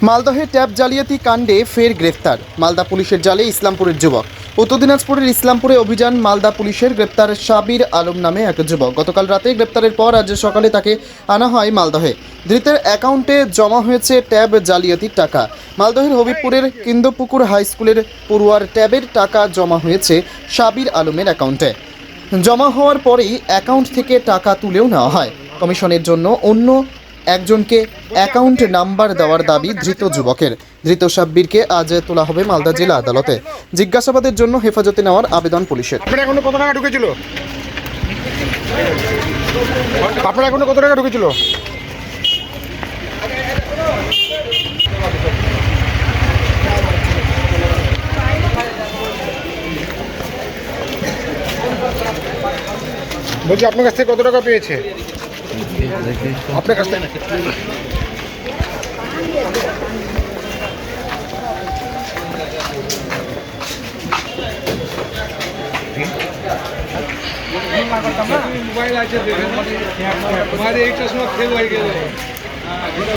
মালদহে tab জালিয়াতি কাণ্ডে ফের গ্রেফতার মালদা পুলিশের জালে ইসলামপুরের যুবক। উত্তর দিনাজপুরের ইসলামপুরে অভিযান মালদা পুলিশের গ্রেপ্তার সাবির আলম নামে এক যুবক। গতকাল রাতে গ্রেপ্তারের পর আজ সকালে তাকে আনা হয় মালদহে। ধৃতের অ্যাকাউন্টে জমা হয়েছে ট্যাব জালিয়াতির টাকা। মালদহের হবিবপুরের কিন্দপুকুর হাই স্কুলের পড়ুয়ার ট্যাবের টাকা জমা হয়েছে সাবির আলমের অ্যাকাউন্টে। জমা হওয়ার পরেই অ্যাকাউন্ট থেকে টাকা তুলেও নেওয়া হয়। কমিশনের জন্য অন্য একজনকে অ্যাকাউন্ট নাম্বার দেওয়ার দাবি ধৃত যুবকের। ধৃত সাব্বিরকে আজ তোলা হবে মালদা জেলা আদালতে। জিজ্ঞাসাবাদের জন্য হেফাজতে নেওয়ার আবেদন পুলিশের। আপনার এখনো কত টাকা ঢুকেছিল? বলছি আপনার কাছ থেকে কত টাকা পেয়েছে? আপনার কাছ থেকে মোবাইল আছে, দেখেন, আমার এই চশমা ফেল হয়ে গেল।